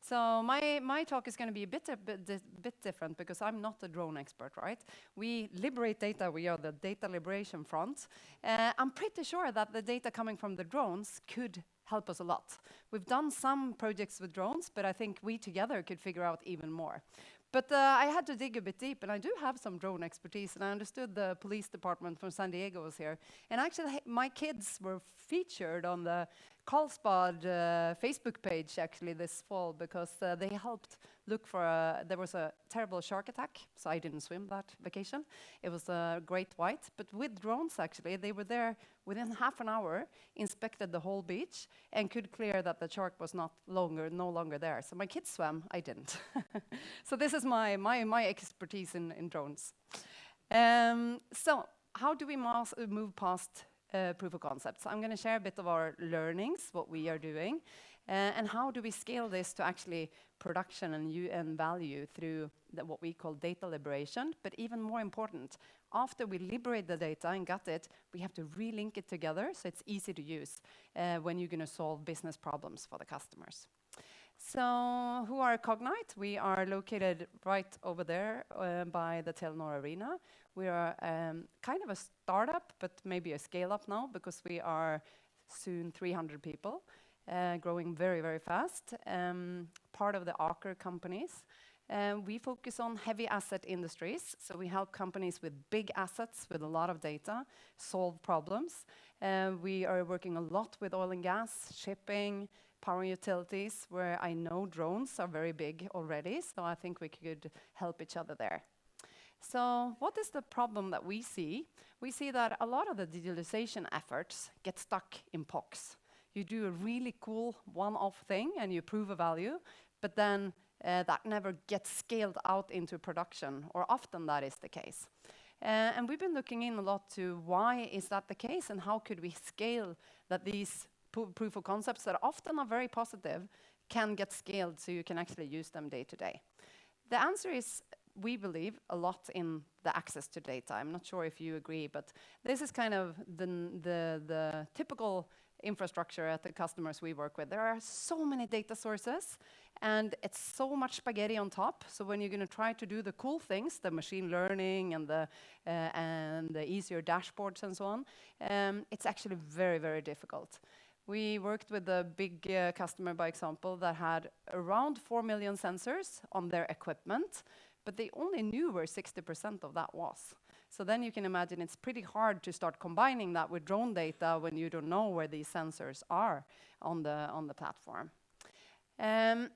So my talk is going to be a bit different because I'm not a drone expert, right? We liberate data. We are the data liberation front. I'm pretty sure that the data coming from the drones could help us a lot. We've done some projects with drones, but I think we together could figure out even more. But I had to dig a bit deep, and I do have some drone expertise, and I understood the police department from San Diego was here. And actually, my kids were featured on the Carlsbad Facebook page, actually, this fall, because they helped look for there was a terrible shark attack, so I didn't swim that vacation. It was a great white, but with drones, actually, they were there within half an hour, inspected the whole beach, and could clear that the shark was no longer there. So my kids swam, I didn't. So this is my expertise in drones. So how do we move past proof of concepts? I'm going to share a bit of our learnings, what we are doing, and how do we scale this to actually production and value through what we call data liberation. But even more important, after we liberate the data and got it, we have to relink it together so it's easy to use when you're going to solve business problems for the customers. So who are Cognite? We are located right over there by the Telenor Arena. We are kind of a startup, but maybe a scale-up now, because we are soon 300 people, growing very, very fast. Part of the Aker companies. We focus on heavy asset industries, so we help companies with big assets, with a lot of data, solve problems. We are working a lot with oil and gas, shipping, power utilities, where I know drones are very big already, so I think we could help each other there. So what is the problem that we see? We see that a lot of the digitalization efforts get stuck in POCs. You do a really cool one-off thing and you prove a value, but then that never gets scaled out into production, or often that is the case. And we've been looking in a lot to why is that the case, and how could we scale that these proof of concepts that often are very positive can get scaled so you can actually use them day to day. The answer is, we believe, a lot in the access to data. I'm not sure if you agree, but this is kind of the typical infrastructure at the customers we work with. There are so many data sources, and it's so much spaghetti on top. So when you're going to try to do the cool things, the machine learning and the easier dashboards and so on, it's actually very, very difficult. We worked with a big customer, by example, that had around 4 million sensors on their equipment, but they only knew where 60% of that was. So then you can imagine it's pretty hard to start combining that with drone data when you don't know where these sensors are on the platform. And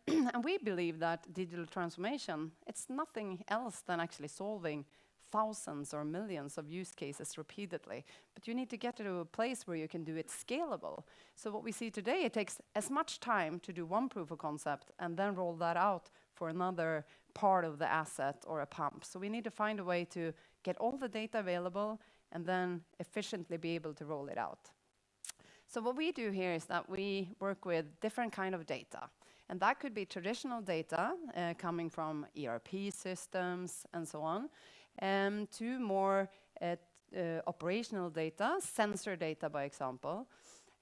we believe that digital transformation, it's nothing else than actually solving thousands or millions of use cases repeatedly. But you need to get to a place where you can do it scalable. So what we see today, it takes as much time to do one proof of concept and then roll that out for another part of the asset or a pump. So we need to find a way to get all the data available and then efficiently be able to roll it out. So what we do here is that we work with different kind of data. And that could be traditional data coming from ERP systems and so on, to more operational data, sensor data, by example.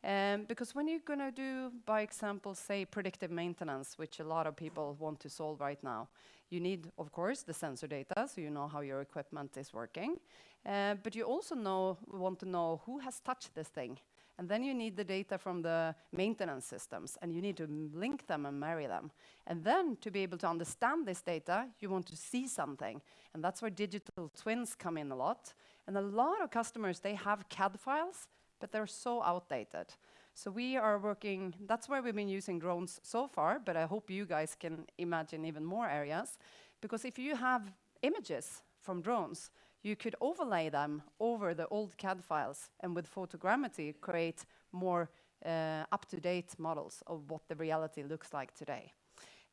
Because when you're going to do, by example, say, predictive maintenance, which a lot of people want to solve right now, you need, of course, the sensor data, so you know how your equipment is working. But you also want to know who has touched this thing. And then you need the data from the maintenance systems, and you need to link them and marry them. And then to be able to understand this data, you want to see something. And that's where digital twins come in a lot. And a lot of customers, they have CAD files, but they're so outdated. So we are working, that's where we've been using drones so far, but I hope you guys can imagine even more areas. Because if you have images from drones, you could overlay them over the old CAD files, and with photogrammetry create more up-to-date models of what the reality looks like today.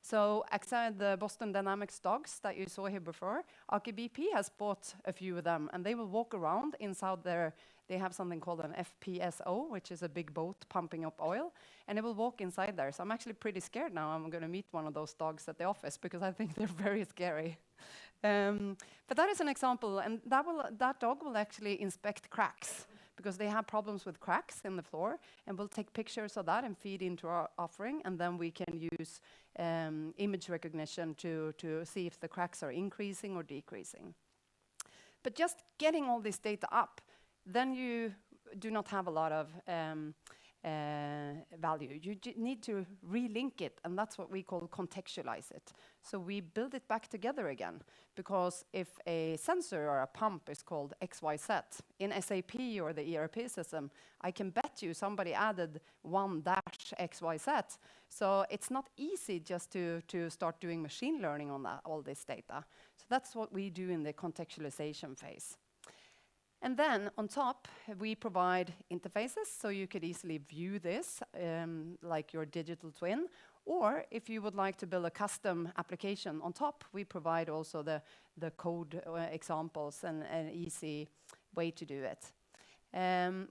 So outside the Boston Dynamics dogs that you saw here before, Aker BP has bought a few of them, and they will walk around inside their, they have something called an FPSO, which is a big boat pumping up oil, and it will walk inside there. So I'm actually pretty scared now. I'm going to meet one of those dogs at the office because I think they're very scary. But that is an example, and that dog will actually inspect cracks, because they have problems with cracks in the floor, and we'll take pictures of that and feed into our offering, and then we can use image recognition to see if the cracks are increasing or decreasing. But just getting all this data up, then you do not have a lot of value. You need to relink it, and that's what we call contextualize it. So we build it back together again, because if a sensor or a pump is called XYZ in SAP or the ERP system, I can bet you somebody added 1-XYZ. So it's not easy just to start doing machine learning on that, all this data. So that's what we do in the contextualization phase. And then on top, we provide interfaces, so you could easily view this like your digital twin. Or if you would like to build a custom application on top, we provide also the code examples and an easy way to do it.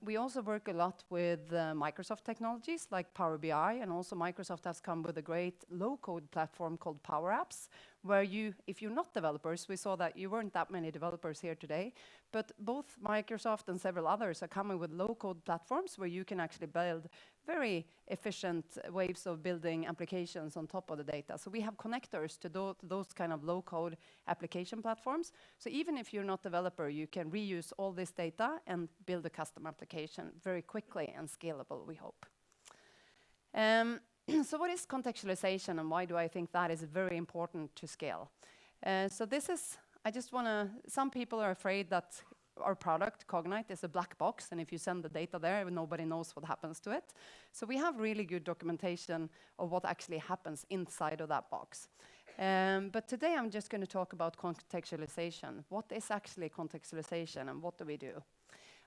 We also work a lot with Microsoft technologies like Power BI, and also Microsoft has come with a great low-code platform called Power Apps, where you, if you're not developers, we saw that you weren't that many developers here today, but both Microsoft and several others are coming with low-code platforms where you can actually build very efficient ways of building applications on top of the data. So we have connectors to those kind of low-code application platforms. So even if you're not a developer, you can reuse all this data and build a custom application very quickly and scalable, we hope. So what is contextualization, and why do I think that is very important to scale? So this is, I just want to, some people are afraid that our product, Cognite, is a black box, and if you send the data there, nobody knows what happens to it. So we have really good documentation of what actually happens inside of that box. But today I'm just going to talk about contextualization. What is actually contextualization, and what do we do?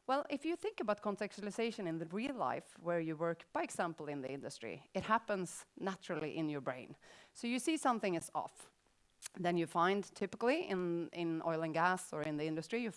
Well, if you think about contextualization in the real life, where you work, by example, in the industry, it happens naturally in your brain. So you see something is off. Then you find, typically in oil and gas or in the industry, you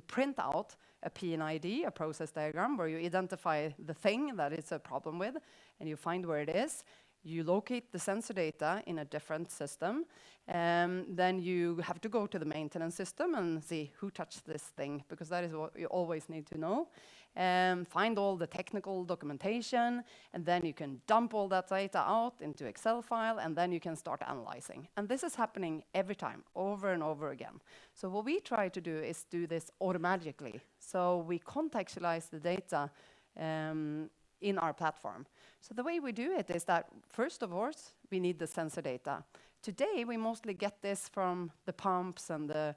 print out a PNID, a process diagram, where you identify the thing that it's a problem with, and you find where it is. You locate the sensor data in a different system. Then you have to go to the maintenance system and see who touched this thing, because that is what you always need to know. Find all the technical documentation, and then you can dump all that data out into Excel file, and then you can start analyzing. And this is happening every time, over and over again. So what we try to do is do this automatically. So we contextualize the data in our platform. So the way we do it is that, first of all, we need the sensor data. Today, we mostly get this from the pumps and the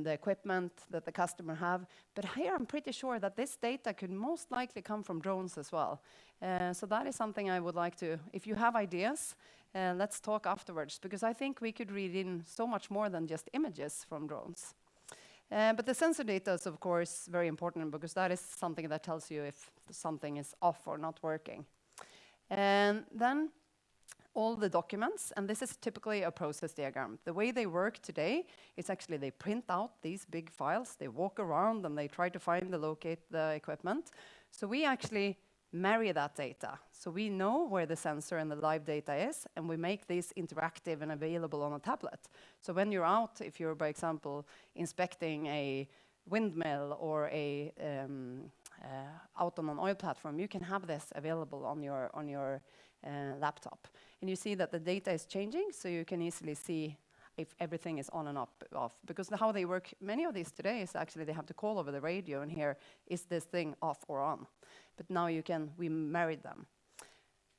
equipment that the customer have. But here, I'm pretty sure that this data could most likely come from drones as well. So that is something I would like to, if you have ideas, let's talk afterwards, because I think we could read in so much more than just images from drones. But the sensor data is, of course, very important, because that is something that tells you if something is off or not working. And then all the documents, and this is typically a process diagram. The way they work today is actually they print out these big files, they walk around, and they try to find and locate the equipment. So we actually marry that data. So we know where the sensor and the live data is, and we make this interactive and available on a tablet. So when you're out, if you're, by example, inspecting a windmill or out on an oil platform, you can have this available on your laptop. And you see that the data is changing, so you can easily see if everything is on and off. Because how they work, many of these today, is actually they have to call over the radio and hear, is this thing off or on? But now we married them.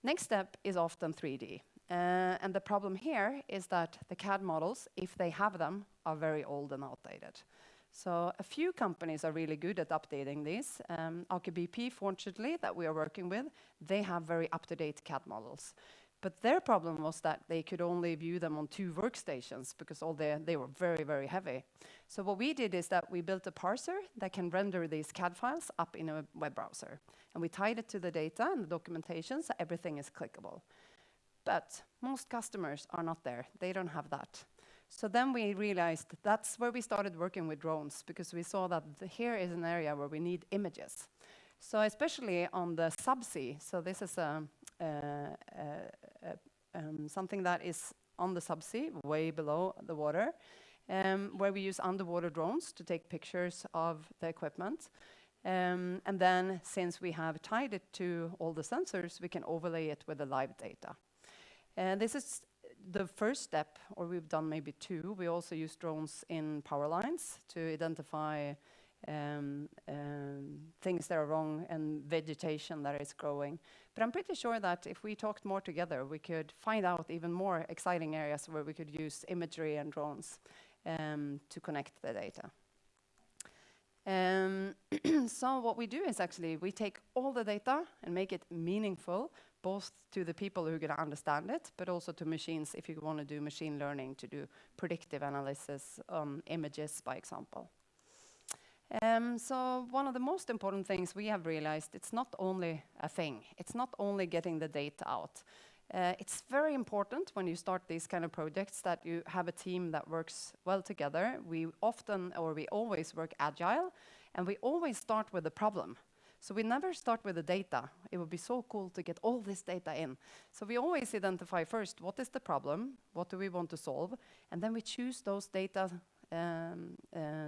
Next step is often 3D. And the problem here is that the CAD models, if they have them, are very old and outdated. So a few companies are really good at updating these. Aker BP, fortunately, that we are working with, they have very up-to-date CAD models. But their problem was that they could only view them on 2 workstations, because they were very, very heavy. So what we did is that we built a parser that can render these CAD files up in a web browser. And we tied it to the data and the documentation, so everything is clickable. But most customers are not there. They don't have that. So then we realized that's where we started working with drones, because we saw that here is an area where we need images. So especially on the subsea, so this is something that is on the subsea, way below the water, where we use underwater drones to take pictures of the equipment. And then, since we have tied it to all the sensors, we can overlay it with the live data. And this is the first step, or we've done maybe two. We also use drones in power lines to identify things that are wrong and vegetation that is growing. But I'm pretty sure that if we talked more together, we could find out even more exciting areas where we could use imagery and drones to connect the data. So what we do is actually we take all the data and make it meaningful, both to the people who are going to understand it, but also to machines if you want to do machine learning, to do predictive analysis on images, by example. So one of the most important things we have realized, it's not only a thing. It's not only getting the data out. It's very important when you start these kind of projects that you have a team that works well together. We always work agile, and we always start with the problem. So we never start with the data. It would be so cool to get all this data in. So we always identify first, what is the problem? What do we want to solve? And then we choose those data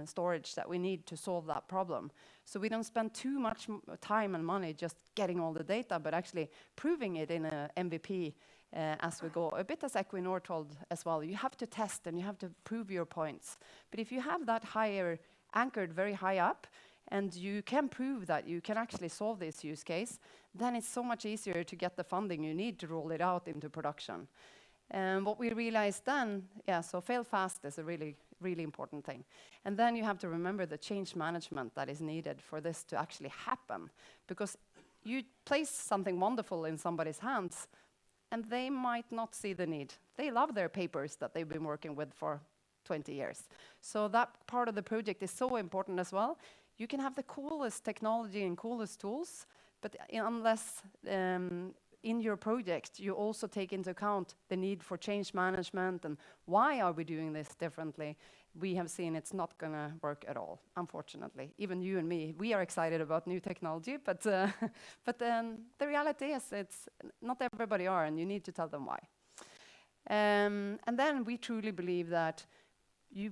storage that we need to solve that problem. So we don't spend too much time and money just getting all the data, but actually proving it in a MVP as we go. A bit as Equinor told as well, you have to test and you have to prove your points. But if you have that higher anchored very high up, and you can prove that you can actually solve this use case, then it's so much easier to get the funding you need to roll it out into production. And what we realized then, so fail fast is a really important thing. And then you have to remember the change management that is needed for this to actually happen. Because you place something wonderful in somebody's hands, and they might not see the need. They love their papers that they've been working with for 20 years. So that part of the project is so important as well. You can have the coolest technology and coolest tools, but unless in your project you also take into account the need for change management and why are we doing this differently, we have seen it's not going to work at all, unfortunately. Even you and me, we are excited about new technology, but the reality is it's not everybody are, and you need to tell them why. And then we truly believe that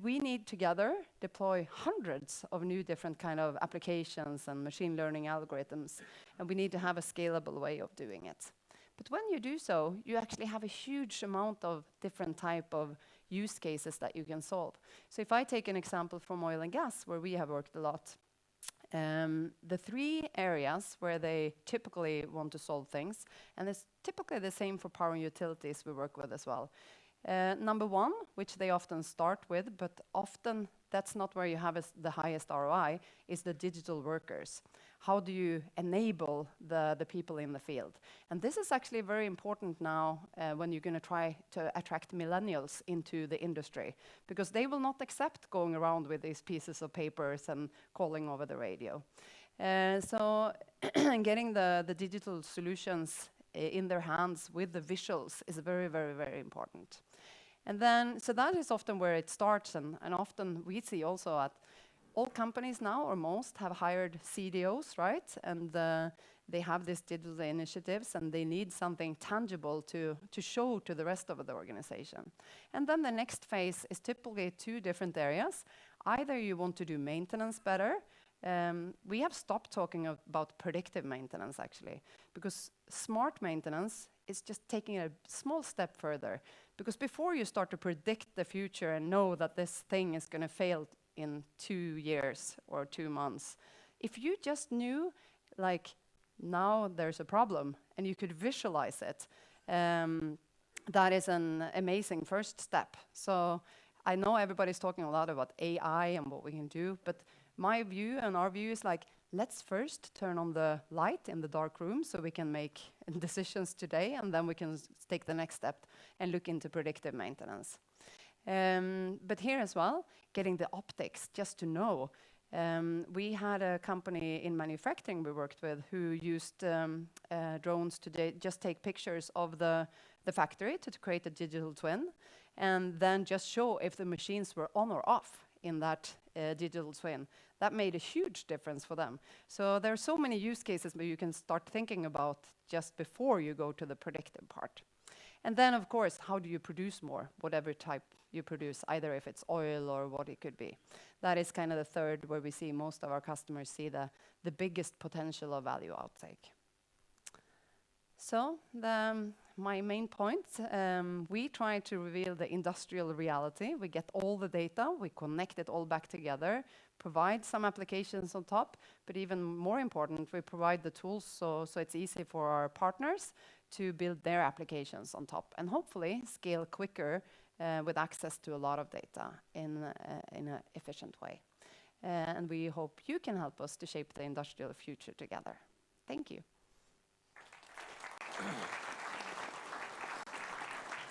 we need together deploy hundreds of new different kind of applications and machine learning algorithms, and we need to have a scalable way of doing it. But when you do so, you actually have a huge amount of different type of use cases that you can solve. So if I take an example from oil and gas, where we have worked a lot, the three areas where they typically want to solve things, and it's typically the same for power and utilities we work with as well. Number one, which they often start with, but often that's not where you have the highest ROI, is the digital workers. How do you enable the people in the field? And this is actually very important now when you're going to try to attract millennials into the industry, because they will not accept going around with these pieces of papers and calling over the radio. So getting the digital solutions in their hands with the visuals is very, very, very important. And then, so that is often where it starts, and often we see also at all companies now, or most, have hired CDOs, right? And they have these digital initiatives, and they need something tangible to show to the rest of the organization. And then the next phase is typically two different areas. Either you want to do maintenance better. We have stopped talking about predictive maintenance, actually, because smart maintenance is just taking a small step further. Because before you start to predict the future and know that this thing is going to fail in 2 years or 2 months, if you just knew, like, now there's a problem and you could visualize it, that is an amazing first step. So I know everybody's talking a lot about AI and what we can do, but my view and our view is like, let's first turn on the light in the dark room so we can make decisions today, and then we can take the next step and look into predictive maintenance. But here as well, getting the optics, just to know. We had a company in manufacturing we worked with who used drones to just take pictures of the factory to create a digital twin, and then just show if the machines were on or off in that digital twin. That made a huge difference for them. So there are so many use cases where you can start thinking about just before you go to the predictive part. And then, of course, how do you produce more, whatever type you produce, either if it's oil or what it could be. That is kind of the third where we see most of our customers see the biggest potential of value outtake. So my main point, we try to reveal the industrial reality. We get all the data, we connect it all back together, provide some applications on top, but even more important, we provide the tools so it's easy for our partners to build their applications on top and hopefully scale quicker with access to a lot of data in an efficient way. And we hope you can help us to shape the industrial future together. Thank you.